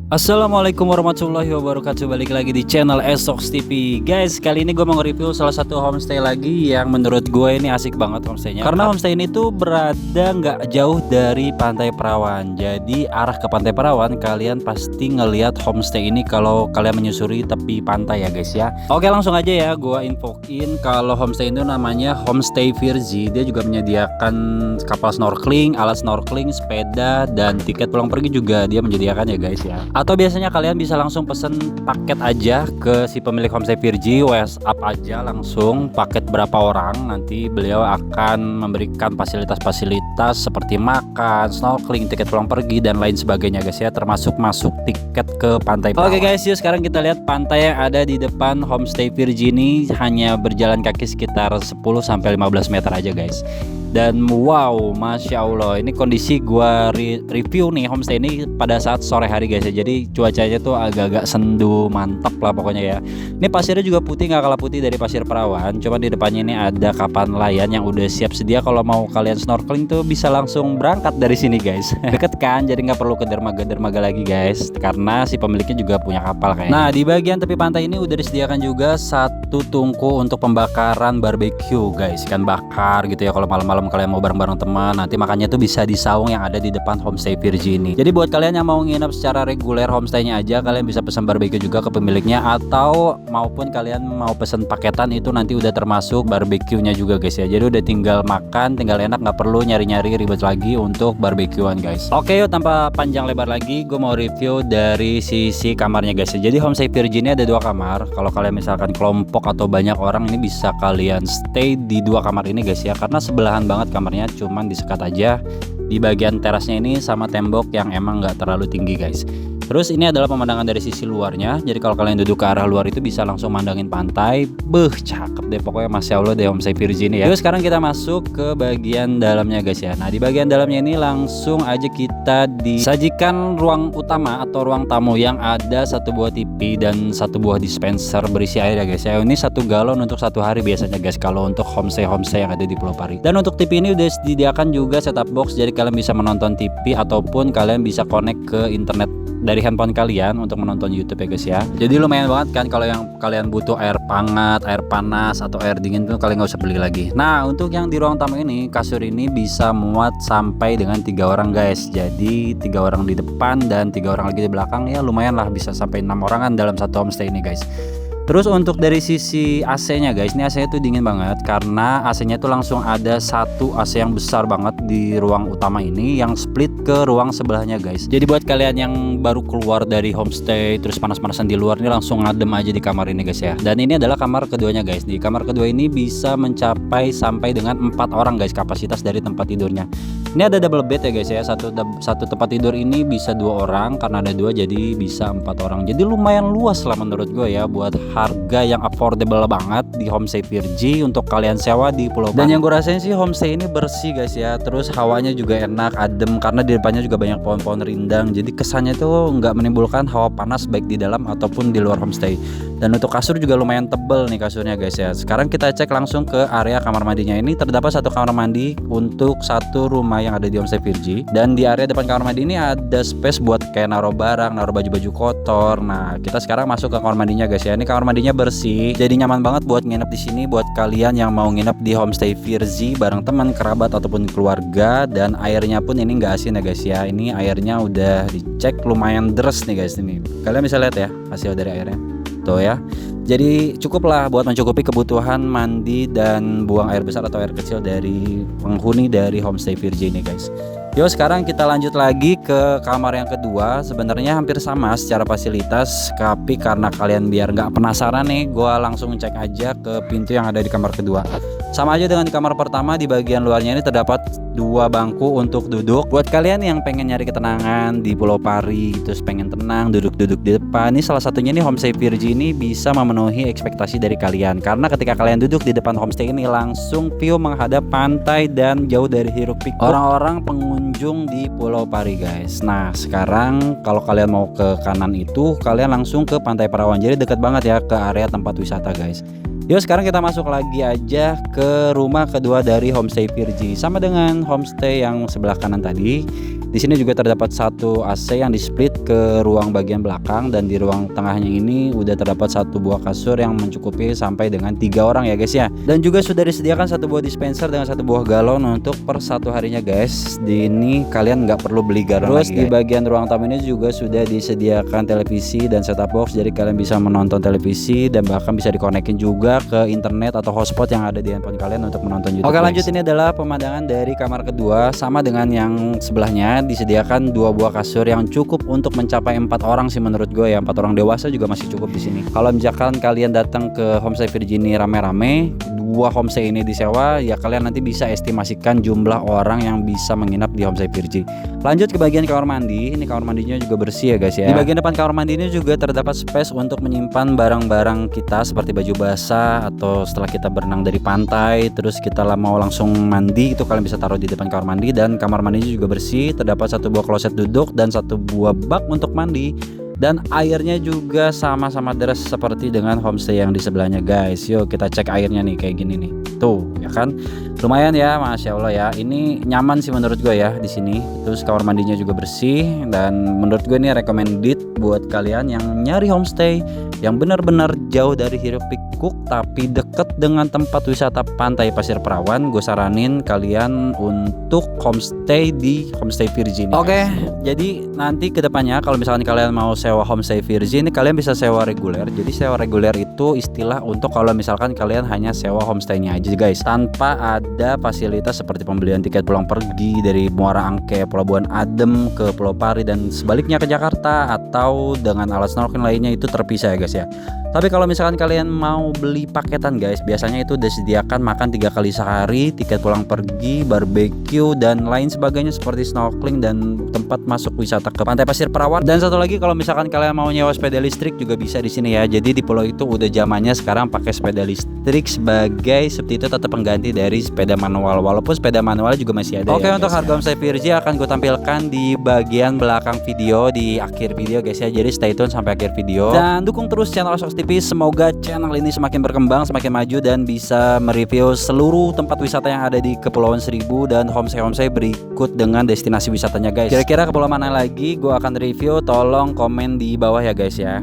Assalamualaikum warahmatullahi wabarakatuh. Balik lagi di channel Esox TV. Guys, kali ini gue mau nge-review salah satu homestay lagi yang menurut gue ini asik banget homestaynya. Karena homestay ini tuh berada nggak jauh dari Pantai Perawan. Jadi arah ke Pantai Perawan kalian pasti ngelihat homestay ini kalau kalian menyusuri tepi pantai ya guys ya. Oke, langsung aja ya gue infoin kalau homestay itu namanya Homestay Virgi. Dia juga menyediakan kapal snorkeling, alat snorkeling, sepeda, dan tiket pulang pergi juga dia menyediakan ya guys ya. Atau biasanya kalian bisa langsung pesen paket aja ke si pemilik Homestay Virgi, WhatsApp aja langsung paket berapa orang, nanti beliau akan memberikan fasilitas-fasilitas seperti makan, snorkeling, tiket pulang pergi, dan lain sebagainya guys ya, termasuk masuk tiket ke Pantai Perawan. Oke guys, yuk sekarang kita lihat pantai yang ada di depan Homestay Virgi ini hanya berjalan kaki sekitar 10-15 meter aja guys. Dan wow, Masya Allah, ini kondisi gua review nih homestay ini pada saat sore hari guys ya. Jadi cuacanya tuh agak-agak sendu, mantap lah pokoknya ya. Ini pasirnya juga putih, nggak kalah putih dari pasir Perawan. Cuma di depannya ini ada kapal nelayan yang udah siap sedia kalau mau kalian snorkeling tuh bisa langsung berangkat dari sini guys. Deket kan, jadi nggak perlu ke dermaga lagi guys, karena si pemiliknya juga punya kapal kayaknya. Nah, di bagian tepi pantai ini udah disediakan juga satu tungku untuk pembakaran barbecue guys, ikan bakar gitu ya. Kalau malam-malam kalian mau bareng-bareng teman, nanti makannya tuh bisa di saung yang ada di depan Homestay Virgi ini. Jadi buat kalian yang mau nginep secara reguler homestaynya aja, kalian bisa pesan barbecue juga ke pemiliknya, atau maupun kalian mau pesan paketan itu nanti udah termasuk barbecue-nya juga guys ya. Jadi udah tinggal makan, tinggal enak, nggak perlu nyari-nyari ribet lagi untuk barbekyuan guys. Oke, yuk tanpa panjang lebar lagi, gue mau review dari sisi kamarnya guys ya. Jadi Homestay Virgi ini ada 2 kamar. Kalau kalian misalkan kelompok atau banyak orang, ini bisa kalian stay di 2 kamar ini guys ya, karena sebelahan banget kamarnya, cuman disekat aja di bagian terasnya ini sama tembok yang emang nggak terlalu tinggi guys. Terus ini adalah pemandangan dari sisi luarnya. Jadi kalau kalian duduk ke arah luar itu bisa langsung mandangin pantai. Beuh, cakep deh pokoknya, Masya Allah deh Homestay Virgi ini ya. Terus sekarang kita masuk ke bagian dalamnya guys ya. Nah, di bagian dalamnya ini langsung aja kita disajikan ruang utama atau ruang tamu yang ada 1 buah TV dan 1 buah dispenser berisi air ya guys ya. Ini 1 galon untuk 1 hari biasanya guys kalau untuk homestay yang ada di Pulau Pari. Dan untuk TV ini udah disediakan juga setup box, jadi kalian bisa menonton TV ataupun kalian bisa connect ke internet dari handphone kalian untuk menonton YouTube ya guys ya. Jadi lumayan banget kan kalau yang kalian butuh air hangat, air panas, atau air dingin tuh kalian nggak usah beli lagi. Nah, untuk yang di ruang tamu ini, kasur ini bisa muat sampai dengan 3 orang guys. Jadi 3 orang di depan dan 3 orang lagi di belakang, ya lumayan lah, bisa sampai 6 orangan dalam satu homestay ini guys. Terus untuk dari sisi AC-nya guys, ini AC-nya tuh dingin banget karena AC-nya tuh langsung ada satu AC yang besar banget di ruang utama ini yang split ke ruang sebelahnya guys. Jadi buat kalian yang baru keluar dari homestay terus panas-panasan di luar, ini langsung ngadem aja di kamar ini guys ya. Dan ini adalah kamar keduanya guys. Di kamar kedua ini bisa mencapai sampai dengan 4 orang guys kapasitas dari tempat tidurnya. Ini ada double bed ya guys ya. Satu tempat tidur ini bisa 2 orang, karena ada 2 jadi bisa 4 orang. Jadi lumayan luas lah menurut gue ya, buat harga yang affordable banget di Homestay Virgi untuk kalian sewa di Pulau Pari. Dan yang gue rasain sih homestay ini bersih guys ya. Terus hawanya juga enak, adem, karena di depannya juga banyak pohon-pohon rindang. Jadi kesannya tuh nggak menimbulkan hawa panas baik di dalam ataupun di luar homestay. Dan untuk kasur juga lumayan tebel nih kasurnya guys ya. Sekarang kita cek langsung ke area kamar mandinya. Ini terdapat 1 kamar mandi untuk 1 rumah yang ada di Homestay Virgi. Dan di area depan kamar mandi ini ada space buat kayak naruh barang, naruh baju-baju kotor. Nah, kita sekarang masuk ke kamar mandinya guys ya. Ini kamar mandinya bersih, jadi nyaman banget buat nginep di sini buat kalian yang mau nginep di Homestay Virgi bareng teman, kerabat ataupun keluarga. Dan airnya pun ini nggak asin ya guys ya. Ini airnya udah dicek lumayan deres nih guys. Ini kalian bisa lihat ya hasil dari airnya tuh ya. Jadi cukup lah buat mencukupi kebutuhan mandi dan buang air besar atau air kecil dari penghuni dari Homestay Virgi ini guys. Yuk sekarang kita lanjut lagi ke kamar yang kedua. Sebenarnya hampir sama secara fasilitas, tapi karena kalian biar nggak penasaran nih, gua langsung cek aja ke pintu yang ada di kamar kedua. Sama aja dengan di kamar pertama, di bagian luarnya ini terdapat 2 bangku untuk duduk. Buat kalian yang pengen nyari ketenangan di Pulau Pari, terus pengen tenang duduk-duduk di depan, ini salah satunya nih Homestay Virgi ini bisa memenuhi ekspektasi dari kalian. Karena ketika kalian duduk di depan homestay ini langsung view menghadap pantai dan jauh dari hiruk pikuk orang-orang pengunjung di Pulau Pari guys. Nah, sekarang kalau kalian mau ke kanan itu kalian langsung ke Pantai Perawan. Jadi dekat banget ya ke area tempat wisata guys. Yuk sekarang kita masuk lagi aja ke rumah kedua dari Homestay Virgi. Sama dengan homestay yang sebelah kanan tadi, Di sini juga terdapat satu AC yang di split ke ruang bagian belakang, dan di ruang tengahnya ini udah terdapat satu buah kasur yang mencukupi sampai dengan 3 orang ya guys ya. Dan juga sudah disediakan satu buah dispenser dengan satu buah galon untuk per satu harinya guys. Di ini kalian nggak perlu beli galon lagi. Di bagian ruang tamu ini juga sudah disediakan televisi dan setup box, jadi kalian bisa menonton televisi dan bahkan bisa dikonekin juga ke internet atau hotspot yang ada di handphone kalian untuk menonton YouTube. Oke, lanjut, ini adalah pemandangan dari kamar kedua. Sama dengan yang sebelahnya, disediakan 2 buah kasur yang cukup untuk mencapai 4 orang sih menurut gue ya. 4 orang dewasa juga masih cukup di sini. Kalau misalkan kalian datang ke Homestay Virgin rame-rame, 2 homestay ini disewa, ya kalian nanti bisa estimasikan jumlah orang yang bisa menginap di Homestay Virgin. Lanjut ke bagian kamar mandi. Ini kamar mandinya juga bersih ya guys ya. Di bagian depan kamar mandi ini juga terdapat space untuk menyimpan barang-barang kita seperti baju basah, atau setelah kita berenang dari pantai terus kita mau langsung mandi, itu kalian bisa taruh di depan kamar mandi. Dan kamar mandinya juga bersih, terdapat satu buah kloset duduk dan satu buah bak untuk mandi. Dan airnya juga sama-sama deres seperti dengan homestay yang di sebelahnya guys. Yuk kita cek airnya nih, kayak gini nih. Tuh ya kan, lumayan ya, masya Allah ya. Ini nyaman sih menurut gue ya di sini. Terus kamar mandinya juga bersih, dan menurut gue ini recommended buat kalian yang nyari homestay yang benar-benar jauh dari hiruk pikuk tapi deket dengan tempat wisata pantai Pasir Perawan. Gue saranin kalian untuk homestay di Homestay Virgin. Oke, jadi nanti kedepannya kalau misalkan kalian mau sewa Homestay Virgin, kalian bisa sewa reguler. Jadi sewa reguler itu istilah untuk kalau misalkan kalian hanya sewa homestaynya aja guys, tanpa ada fasilitas seperti pembelian tiket pulang pergi dari Muara Angke, Pelabuhan Adem ke Pulau Pari dan sebaliknya ke Jakarta, atau dengan alat snorkeling lainnya, itu terpisah ya guys ya. Tapi kalau misalkan kalian mau beli paketan guys, biasanya itu disediakan makan 3 kali sehari, tiket pulang pergi, barbecue dan lain sebagainya seperti snorkeling dan tempat masuk wisata ke Pantai Pasir Perawan. Dan satu lagi, kalau misalkan kalian mau nyewa sepeda listrik juga bisa di sini ya. Jadi di pulau itu udah zamannya sekarang pakai sepeda listrik sebagai substitut atau pengganti dari sepeda manual, walaupun sepeda manual juga masih ada. Oke, ya, untuk harga Homestay Virgin akan gue tampilkan di bagian belakang video, di akhir video guys ya. Jadi stay tune sampai akhir video dan dukung terus channel Esok TV. Semoga channel ini semakin berkembang, semakin maju, dan bisa mereview seluruh tempat wisata yang ada di Kepulauan Seribu dan homestay berikut dengan destinasi wisatanya guys. Kira-kira kepulauan mana lagi gue akan review, tolong komen di bawah ya guys ya.